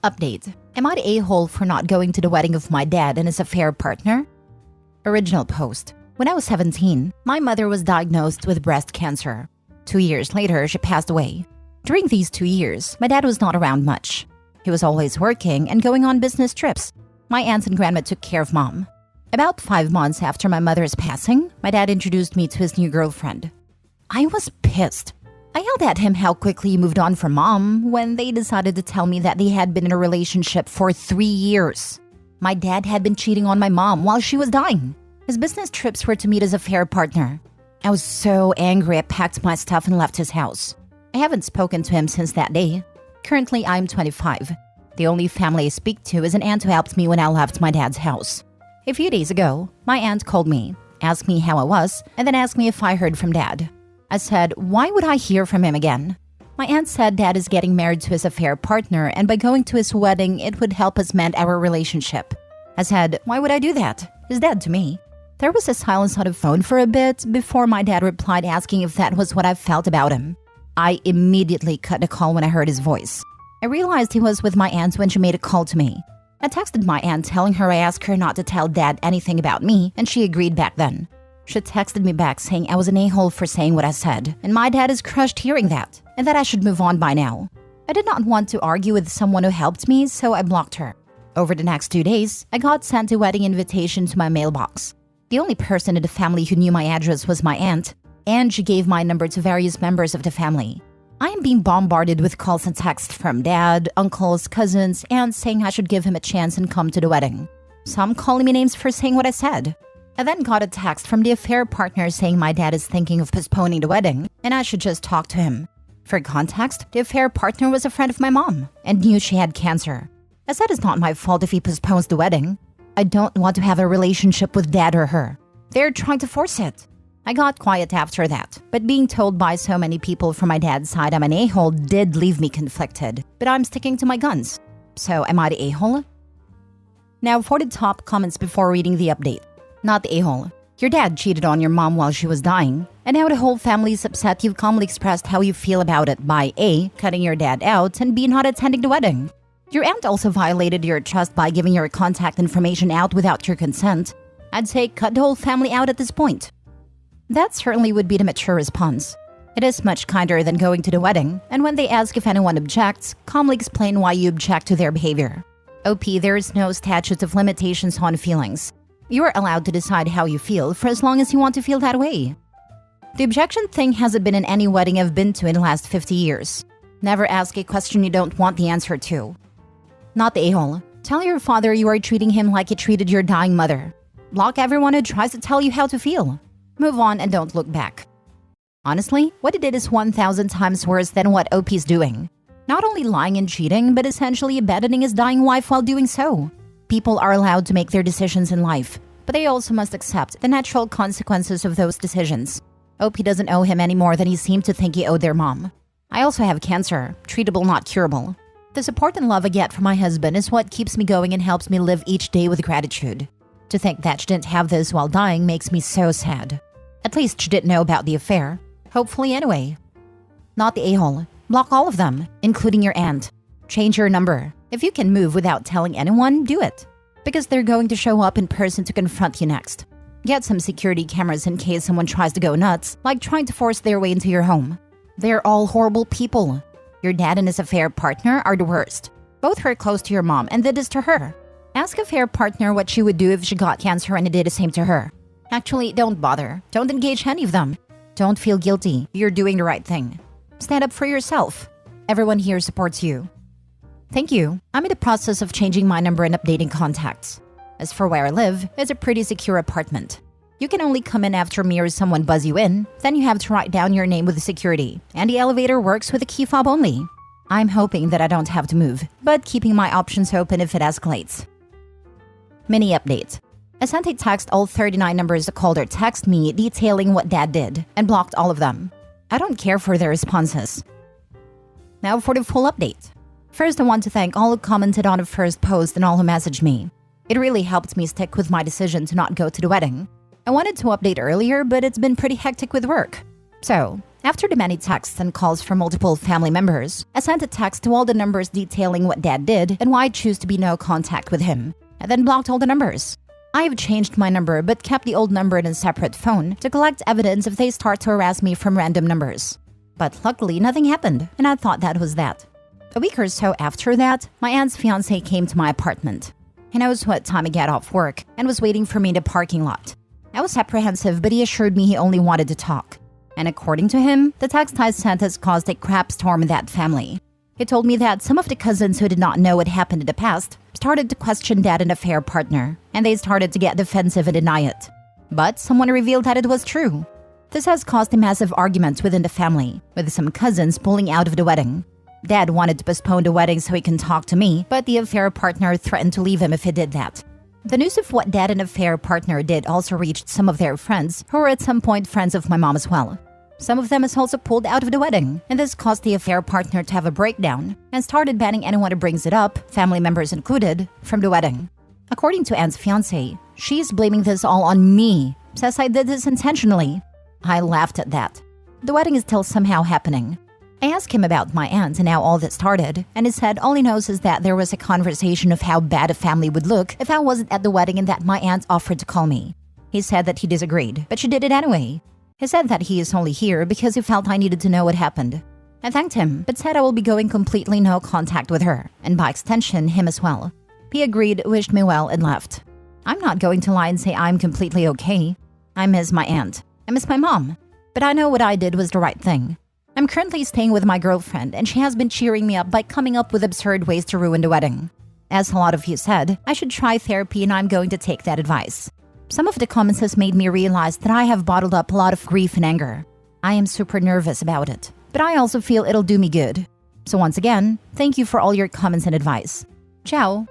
Update. Am I the a-hole for not going to the wedding of my dad and his affair partner? Original post. When I was 17, my mother was diagnosed with breast cancer. 2 years later, she passed away. During these 2 years, my dad was not around much. He was always working and going on business trips. My aunts and grandma took care of mom. About 5 months after my mother's passing, my dad introduced me to his new girlfriend. I was pissed. I yelled at him how quickly he moved on from mom when they decided to tell me that they had been in a relationship for 3 years. My dad had been cheating on my mom while she was dying. His business trips were to meet his affair partner. I was so angry I packed my stuff and left his house. I haven't spoken to him since that day. Currently, I'm 25. The only family I speak to is an aunt who helped me when I left my dad's house. A few days ago, my aunt called me, asked me how I was, and then asked me if I heard from dad. I said, why would I hear from him again? My aunt said dad is getting married to his affair partner, and by going to his wedding, it would help us mend our relationship. I said, why would I do that? He's dead to me. There was a silence on the phone for a bit before my dad replied asking if that was what I felt about him. I immediately cut the call when I heard his voice. I realized he was with my aunt when she made a call to me. I texted my aunt telling her I asked her not to tell dad anything about me, and she agreed back then. She texted me back saying I was an a-hole for saying what I said, and my dad is crushed hearing that, and that I should move on by now. I did not want to argue with someone who helped me, so I blocked her. Over the next 2 days, I got sent a wedding invitation to my mailbox. The only person in the family who knew my address was my aunt, and she gave my number to various members of the family. I am being bombarded with calls and texts from dad, uncles, cousins, and saying I should give him a chance and come to the wedding. Some calling me names for saying what I said. I then got a text from the affair partner saying my dad is thinking of postponing the wedding and I should just talk to him. For context, the affair partner was a friend of my mom and knew she had cancer. I said it's not my fault if he postpones the wedding. I don't want to have a relationship with dad or her. They're trying to force it. I got quiet after that, but being told by so many people from my dad's side I'm an a-hole did leave me conflicted, but I'm sticking to my guns. So am I the a-hole? Now for the top comments before reading the update. Not the a-hole. Your dad cheated on your mom while she was dying, and now the whole family is upset you've calmly expressed how you feel about it by A, cutting your dad out, and B, not attending the wedding. Your aunt also violated your trust by giving your contact information out without your consent. I'd say cut the whole family out at this point. That certainly would be the mature response. It is much kinder than going to the wedding, and when they ask if anyone objects, calmly explain why you object to their behavior. OP, there is no statute of limitations on feelings. You are allowed to decide how you feel for as long as you want to feel that way. The objection thing hasn't been in any wedding I've been to in the last 50 years. Never ask a question you don't want the answer to. Not the a-hole. Tell your father you are treating him like you treated your dying mother. Block everyone who tries to tell you how to feel. Move on and don't look back. Honestly, what he did is 1,000 times worse than what OP's doing. Not only lying and cheating, but essentially abandoning his dying wife while doing so. People are allowed to make their decisions in life, but they also must accept the natural consequences of those decisions. OP doesn't owe him any more than he seemed to think he owed their mom. I also have cancer, treatable not curable. The support and love I get from my husband is what keeps me going and helps me live each day with gratitude. To think that she didn't have this while dying makes me so sad. At least she didn't know about the affair. Hopefully anyway. Not the a-hole. Block all of them, including your aunt. Change your number. If you can move without telling anyone, do it. Because they're going to show up in person to confront you next. Get some security cameras in case someone tries to go nuts, like trying to force their way into your home. They're all horrible people. Your dad and his affair partner are the worst. Both were close to your mom and did this to her. Ask affair partner what she would do if she got cancer and it did the same to her. Actually, don't bother. Don't engage any of them. Don't feel guilty. You're doing the right thing. Stand up for yourself. Everyone here supports you. Thank you. I'm in the process of changing my number and updating contacts. As for where I live, it's a pretty secure apartment. You can only come in after me or someone buzz you in, then you have to write down your name with the security, and the elevator works with a key fob only. I'm hoping that I don't have to move, but keeping my options open if it escalates. Mini update. I sent a text all 39 numbers that called or text me detailing what dad did, and blocked all of them. I don't care for their responses. Now for the full update. First, I want to thank all who commented on the first post and all who messaged me. It really helped me stick with my decision to not go to the wedding. I wanted to update earlier, but it's been pretty hectic with work. So, After the many texts and calls from multiple family members, I sent a text to all the numbers detailing what Dad did and why I choose to be no contact with him, and then blocked all the numbers. I have changed my number but kept the old number in a separate phone to collect evidence if they start to harass me from random numbers. But luckily, nothing happened, and I thought that was that. A week or so after that, my aunt's fiancé came to my apartment. He knows what time I get off work and was waiting for me in the parking lot. I was apprehensive, but he assured me he only wanted to talk. And according to him, the text I sent has caused a crap storm in that family. He told me that some of the cousins who did not know what happened in the past started to question Dad and affair partner, and they started to get defensive and deny it. But someone revealed that it was true. This has caused a massive argument within the family, with some cousins pulling out of the wedding. Dad wanted to postpone the wedding so he can talk to me, but the affair partner threatened to leave him if he did that. The news of what Dad and affair partner did also reached some of their friends, who were at some point friends of my mom as well. Some of them has also pulled out of the wedding, and this caused the affair partner to have a breakdown and started banning anyone who brings it up, family members included, from the wedding. According to Anne's fiancé, she's blaming this all on me, says I did this intentionally. I laughed at that. The wedding is still somehow happening. I asked him about my aunt and how all that started, and he said all he knows is that there was a conversation of how bad a family would look if I wasn't at the wedding and that my aunt offered to call me. He said that he disagreed, but she did it anyway. He said that he is only here because he felt I needed to know what happened. I thanked him, but said I will be going completely no contact with her, and by extension, him as well. He agreed, wished me well, and left. I'm not going to lie and say I'm completely okay. I miss my aunt. I miss my mom. But I know what I did was the right thing. I'm currently staying with my girlfriend, and she has been cheering me up by coming up with absurd ways to ruin the wedding. As a lot of you said, I should try therapy, and I'm going to take that advice. Some of the comments has made me realize that I have bottled up a lot of grief and anger. I am super nervous about it, but I also feel it'll do me good. So once again, thank you for all your comments and advice. Ciao.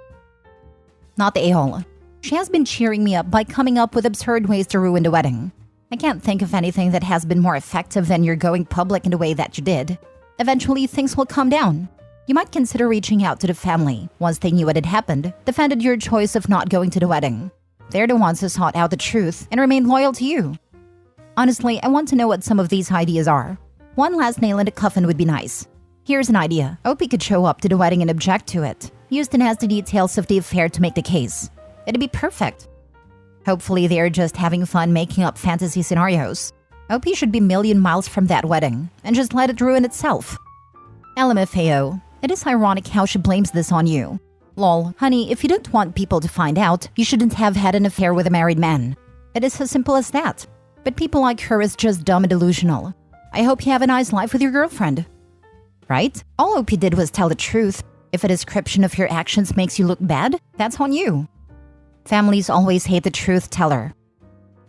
Not the a-hole. She has been cheering me up by coming up with absurd ways to ruin the wedding. I can't think of anything that has been more effective than your going public in the way that you did. Eventually, things will calm down. You might consider reaching out to the family once they knew what had happened, defended your choice of not going to the wedding. They're the ones who sought out the truth and remained loyal to you. Honestly, I want to know what some of these ideas are. One last nail in the coffin would be nice. Here's an idea. Opie could show up to the wedding and object to it. Houston has the details of the affair to make the case. It'd be perfect. Hopefully they're just having fun making up fantasy scenarios. Opie should be a million miles from that wedding and just let it ruin itself. LMFAO. It is ironic how she blames this on you. Lol, honey, if you don't want people to find out, you shouldn't have had an affair with a married man. It is as simple as that. But people like her is just dumb and delusional. I hope you have a nice life with your girlfriend. Right? All Opie did was tell the truth. If a description of your actions makes you look bad, that's on you. Families always hate the truth teller.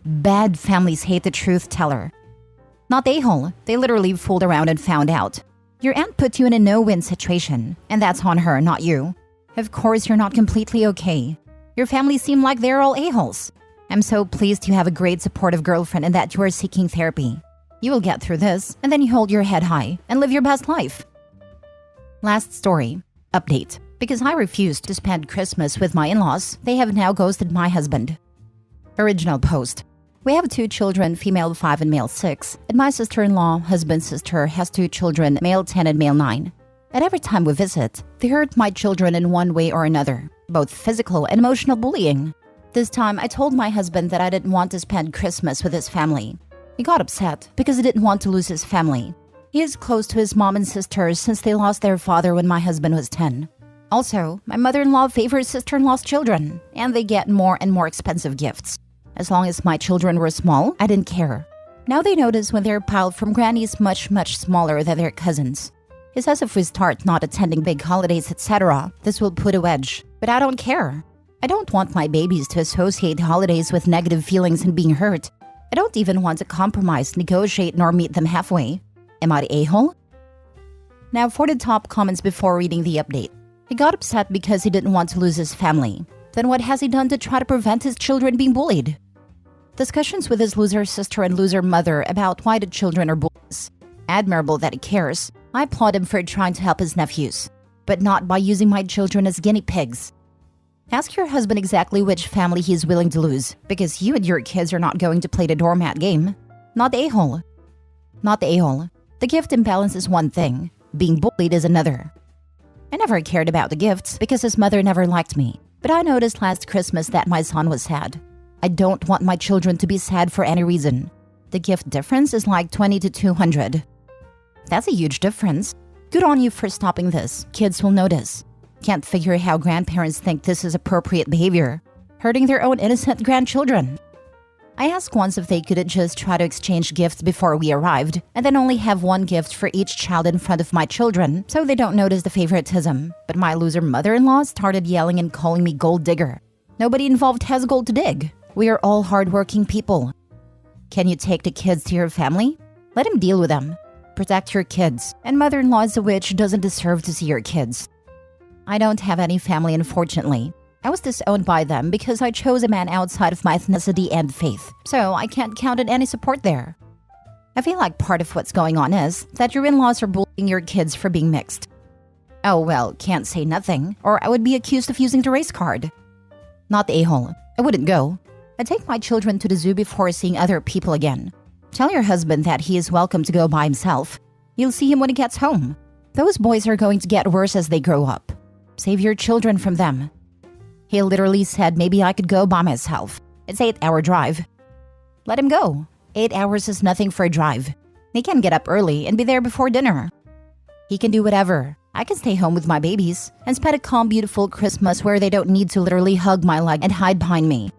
Bad families hate the truth teller. Not the a-hole. They literally fooled around and found out. Your aunt put you in a no-win situation, and that's on her, not you. Of course, you're not completely okay. Your family seem like they're all a-holes. I'm so pleased you have a great supportive girlfriend and that you are seeking therapy. You will get through this, and then you hold your head high and live your best life. Last story. Update. Because I refused to spend Christmas with my in-laws, they have now ghosted my husband. Original post. We have 2 children, female 5 and male 6, and my sister-in-law, husband's sister, has 2 children, male 10 and male 9. And every time we visit, they hurt my children in one way or another, both physical and emotional bullying. This time, I told my husband that I didn't want to spend Christmas with his family. He got upset because he didn't want to lose his family. He is close to his mom and sister since they lost their father when my husband was 10. Also, my mother-in-law favors sister-in-law's children, and they get more and more expensive gifts. As long as my children were small, I didn't care. Now they notice when they're piled from grannies much, much smaller than their cousins. He says if we start not attending big holidays, etc., this will put a wedge. But I don't care. I don't want my babies to associate holidays with negative feelings and being hurt. I don't even want to compromise, negotiate, nor meet them halfway. Am I the a-hole? Now for the top comments before reading the update. He got upset because he didn't want to lose his family. Then what has he done to try to prevent his children being bullied? Discussions with his loser sister and loser mother about why the children are bullies. Admirable that he cares. I applaud him for trying to help his nephews, but not by using my children as guinea pigs. Ask your husband exactly which family he is willing to lose, because you and your kids are not going to play the doormat game. Not the a-hole. Not the a-hole. The gift imbalance is one thing. Being bullied is another. I never cared about the gifts because his mother never liked me. But I noticed last Christmas that my son was sad. I don't want my children to be sad for any reason. The gift difference is like 20 to 200. That's a huge difference. Good on you for stopping this. Kids will notice. Can't figure how grandparents think this is appropriate behavior. Hurting their own innocent grandchildren. I asked once if they couldn't just try to exchange gifts before we arrived, and then only have one gift for each child in front of my children, so they don't notice the favoritism. But my loser mother-in-law started yelling and calling me gold digger. Nobody involved has gold to dig. We are all hardworking people. Can you take the kids to your family? Let him deal with them. Protect your kids, and mother-in-law is a witch doesn't deserve to see your kids. I don't have any family, unfortunately. I was disowned by them because I chose a man outside of my ethnicity and faith, so I can't count on any support there. I feel like part of what's going on is that your in-laws are bullying your kids for being mixed. Oh well, can't say nothing, or I would be accused of using the race card. Not the a-hole. I wouldn't go. I'd take my children to the zoo before seeing other people again. Tell your husband that he is welcome to go by himself. You'll see him when he gets home. Those boys are going to get worse as they grow up. Save your children from them. He literally said maybe I could go by myself. It's an 8-hour drive. Let him go. 8 hours is nothing for a drive. He can get up early and be there before dinner. He can do whatever. I can stay home with my babies and spend a calm, beautiful Christmas where they don't need to literally hug my leg and hide behind me.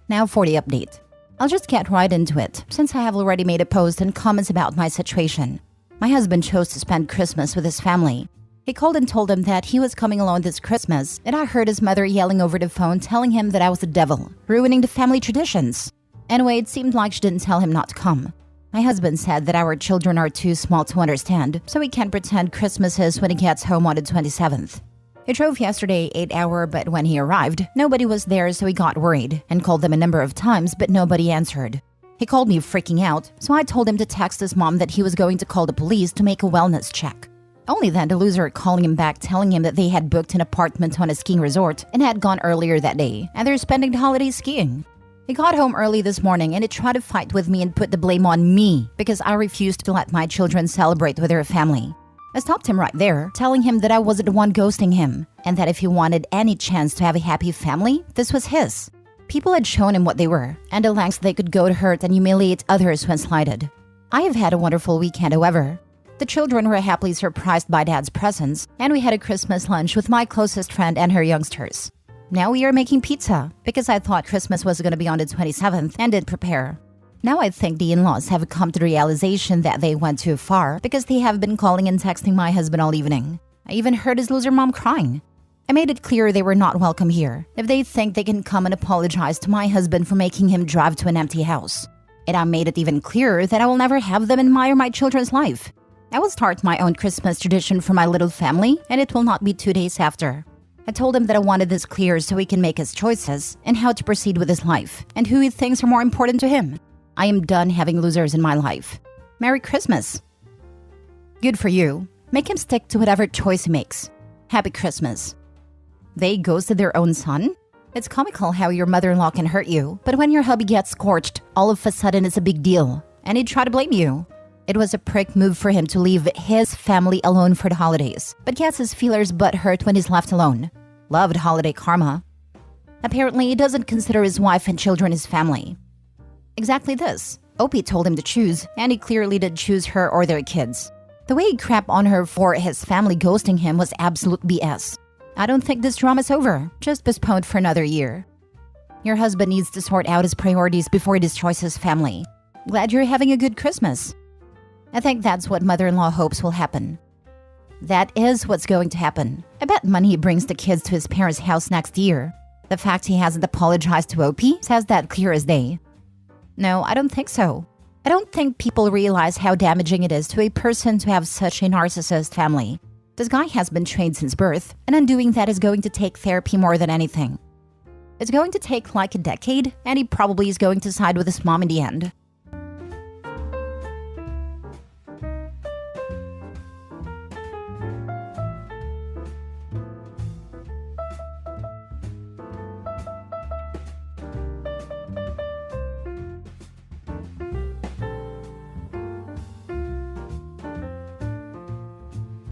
Now for the update. I'll just get right into it, since I have already made a post and comments about my situation. My husband chose to spend Christmas with his family. He called and told him that he was coming alone this Christmas, and I heard his mother yelling over the phone telling him that I was the devil, ruining the family traditions. Anyway, it seemed like she didn't tell him not to come. My husband said that our children are too small to understand, so he can't pretend Christmas is when he gets home on the 27th. He drove yesterday 8-hour, but when he arrived, nobody was there, so he got worried and called them a number of times, but nobody answered. He called me freaking out, so I told him to text his mom that he was going to call the police to make a wellness check. Only then the loser calling him back telling him that they had booked an apartment on a skiing resort and had gone earlier that day, and they're spending the holidays skiing. He got home early this morning and he tried to fight with me and put the blame on me because I refused to let my children celebrate with their family. I stopped him right there, telling him that I wasn't the one ghosting him, and that if he wanted any chance to have a happy family, this was his. People had shown him what they were, and the lengths they could go to hurt and humiliate others when slighted. I have had a wonderful weekend, however. The children were happily surprised by Dad's presence, and we had a Christmas lunch with my closest friend and her youngsters. Now we are making pizza, because I thought Christmas was going to be on the 27th and didn't prepare. Now I think the in-laws have come to the realization that they went too far because they have been calling and texting my husband all evening. I even heard his loser mom crying. I made it clear they were not welcome here if they think they can come and apologize to my husband for making him drive to an empty house. And I made it even clearer that I will never have them in my or my children's life. I will start my own Christmas tradition for my little family, and it will not be 2 days after. I told him that I wanted this clear so he can make his choices and how to proceed with his life and who he thinks are more important to him. I am done having losers in my life. Merry Christmas. Good for you. Make him stick to whatever choice he makes. Happy Christmas. They ghosted their own son? It's comical how your mother-in-law can hurt you, but when your hubby gets scorched, all of a sudden it's a big deal, and he'd try to blame you. It was a prick move for him to leave his family alone for the holidays, but gets his feelers butt hurt when he's left alone. Loved holiday karma. Apparently, he doesn't consider his wife and children his family. Exactly this. Opie told him to choose, and he clearly did choose her or their kids. The way he crapped on her for his family ghosting him was absolute BS. I don't think this drama's over, just postponed for another year. Your husband needs to sort out his priorities before he destroys his family. Glad you're having a good Christmas. I think that's what mother-in-law hopes will happen. That is what's going to happen. I bet money he brings the kids to his parents' house next year. The fact he hasn't apologized to Opie says that clear as day. No, I don't think so. I don't think people realize how damaging it is to a person to have such a narcissist family. This guy has been trained since birth, and undoing that is going to take therapy more than anything. It's going to take like a decade, and he probably is going to side with his mom in the end.